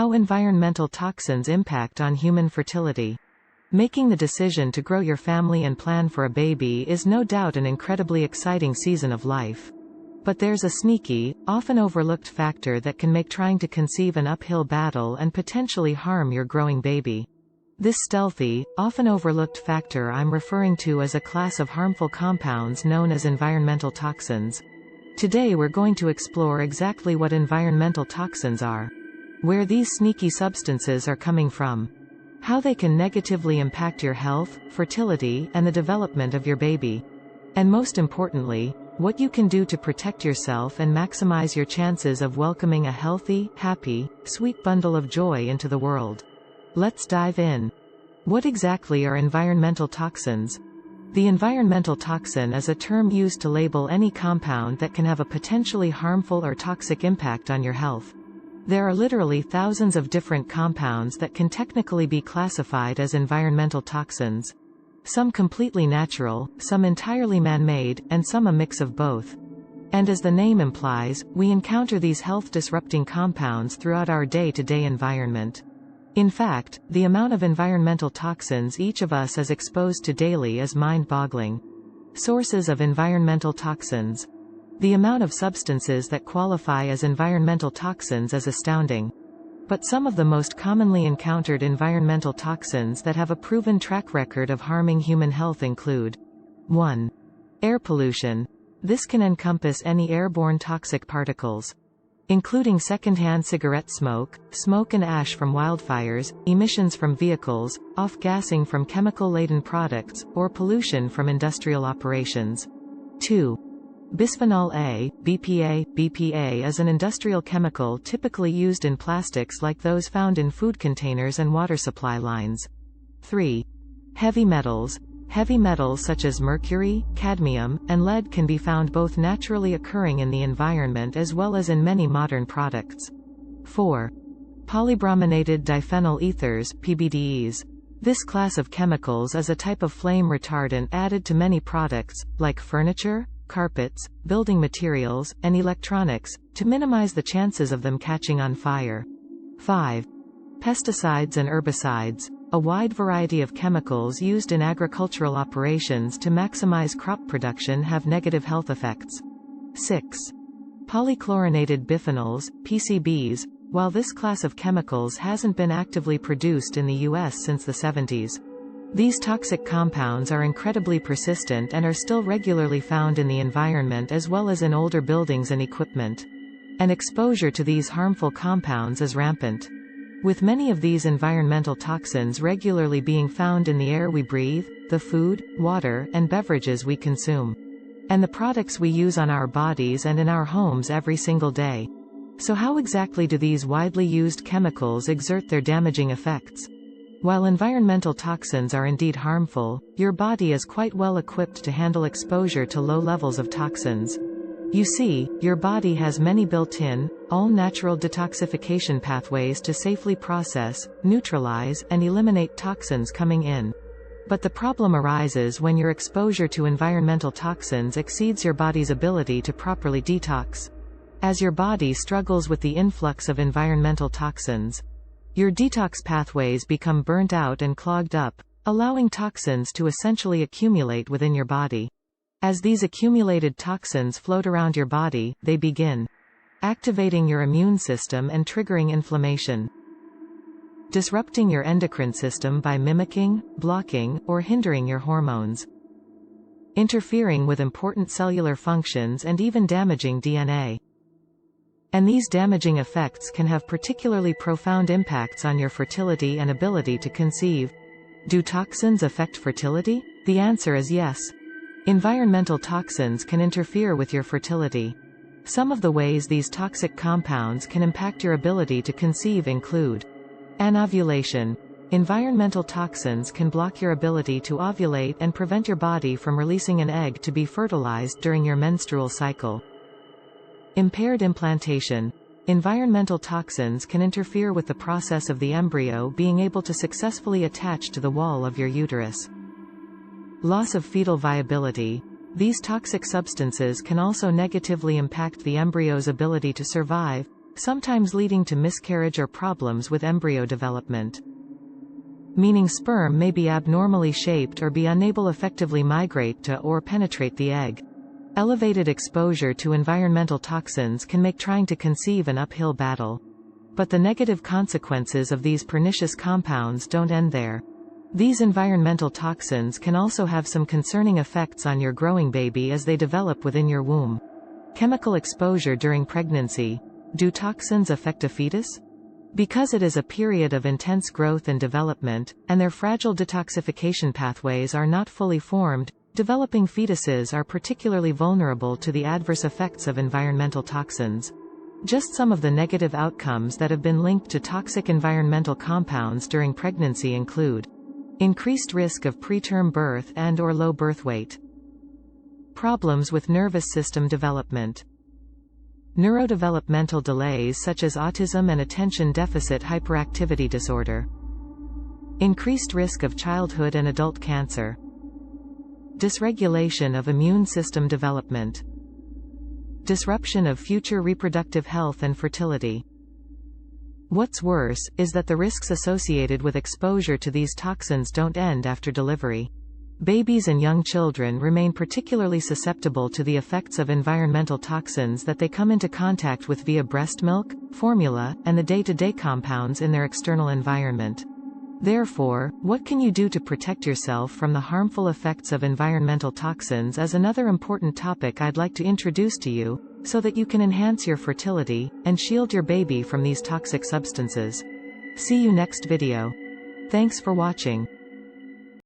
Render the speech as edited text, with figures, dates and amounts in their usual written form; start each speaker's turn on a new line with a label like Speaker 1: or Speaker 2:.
Speaker 1: How environmental toxins impact on human fertility. Making the decision to grow your family and plan for a baby is no doubt an incredibly exciting season of life. But there's a sneaky, often overlooked factor that can make trying to conceive an uphill battle and potentially harm your growing baby. This stealthy, often overlooked factor I'm referring to as a class of harmful compounds known as environmental toxins. Today we're going to explore exactly what environmental toxins are, where these sneaky substances are coming from, how they can negatively impact your health, fertility, and the development of your baby, and most importantly, what you can do to protect yourself and maximize your chances of welcoming a healthy, happy, sweet bundle of joy into the world. Let's dive in. What exactly are environmental toxins? The environmental toxin is a term used to label any compound that can have a potentially harmful or toxic impact on your health. There are literally thousands of different compounds that can technically be classified as environmental toxins. Some completely natural, some entirely man-made, and some a mix of both. And as the name implies, we encounter these health-disrupting compounds throughout our day-to-day environment. In fact, the amount of environmental toxins each of us is exposed to daily is mind-boggling. Sources of environmental toxins. The amount of substances that qualify as environmental toxins is astounding. But some of the most commonly encountered environmental toxins that have a proven track record of harming human health include 1. Air pollution. This can encompass any airborne toxic particles, including secondhand cigarette smoke, smoke and ash from wildfires, emissions from vehicles, off-gassing from chemical-laden products, or pollution from industrial operations. 2. Bisphenol A, BPA. BPA is an industrial chemical typically used in plastics like those found in food containers and water supply lines. 3. Heavy metals. Heavy metals such as mercury, cadmium, and lead can be found both naturally occurring in the environment as well as in many modern products. 4. Polybrominated diphenyl ethers, PBDEs. This class of chemicals is a type of flame retardant added to many products, like furniture, carpets, building materials, and electronics, to minimize the chances of them catching on fire. 5. Pesticides and herbicides. A wide variety of chemicals used in agricultural operations to maximize crop production have negative health effects. 6. Polychlorinated biphenyls, PCBs. While this class of chemicals hasn't been actively produced in the US since the 70s, these toxic compounds are incredibly persistent and are still regularly found in the environment as well as in older buildings and equipment. And exposure to these harmful compounds is rampant, with many of these environmental toxins regularly being found in the air we breathe, the food, water, and beverages we consume, and the products we use on our bodies and in our homes every single day. So how exactly do these widely used chemicals exert their damaging effects? While environmental toxins are indeed harmful, your body is quite well equipped to handle exposure to low levels of toxins. You see, your body has many built-in, all-natural detoxification pathways to safely process, neutralize, and eliminate toxins coming in. But the problem arises when your exposure to environmental toxins exceeds your body's ability to properly detox. As your body struggles with the influx of environmental toxins, your detox pathways become burnt out and clogged up, allowing toxins to essentially accumulate within your body. As these accumulated toxins float around your body, they begin activating your immune system and triggering inflammation, disrupting your endocrine system by mimicking, blocking, or hindering your hormones, interfering with important cellular functions and even damaging DNA. And these damaging effects can have particularly profound impacts on your fertility and ability to conceive. Do toxins affect fertility? The answer is yes. Environmental toxins can interfere with your fertility. Some of the ways these toxic compounds can impact your ability to conceive include anovulation. Environmental toxins can block your ability to ovulate and prevent your body from releasing an egg to be fertilized during your menstrual cycle. Impaired implantation. Environmental toxins can interfere with the process of the embryo being able to successfully attach to the wall of your uterus. Loss of fetal viability. These toxic substances can also negatively impact the embryo's ability to survive, sometimes leading to miscarriage or problems with embryo development. Meaning sperm may be abnormally shaped or be unable effectively migrate to or penetrate the egg. Elevated exposure to environmental toxins can make trying to conceive an uphill battle. But the negative consequences of these pernicious compounds don't end there. These environmental toxins can also have some concerning effects on your growing baby as they develop within your womb. Chemical exposure during pregnancy. Do toxins affect a fetus? Because it is a period of intense growth and development, and their fragile detoxification pathways are not fully formed, developing fetuses are particularly vulnerable to the adverse effects of environmental toxins. Just some of the negative outcomes that have been linked to toxic environmental compounds during pregnancy include increased risk of preterm birth and/or low birth weight, problems with nervous system development, neurodevelopmental delays such as autism and attention deficit hyperactivity disorder, increased risk of childhood and adult cancer, dysregulation of immune system development, disruption of future reproductive health and fertility. What's worse, is that the risks associated with exposure to these toxins don't end after delivery. Babies and young children remain particularly susceptible to the effects of environmental toxins that they come into contact with via breast milk, formula, and the day-to-day compounds in their external environment. Therefore, what can you do to protect yourself from the harmful effects of environmental toxins is another important topic I'd like to introduce to you, so that you can enhance your fertility, and shield your baby from these toxic substances. See you next video. Thanks for watching.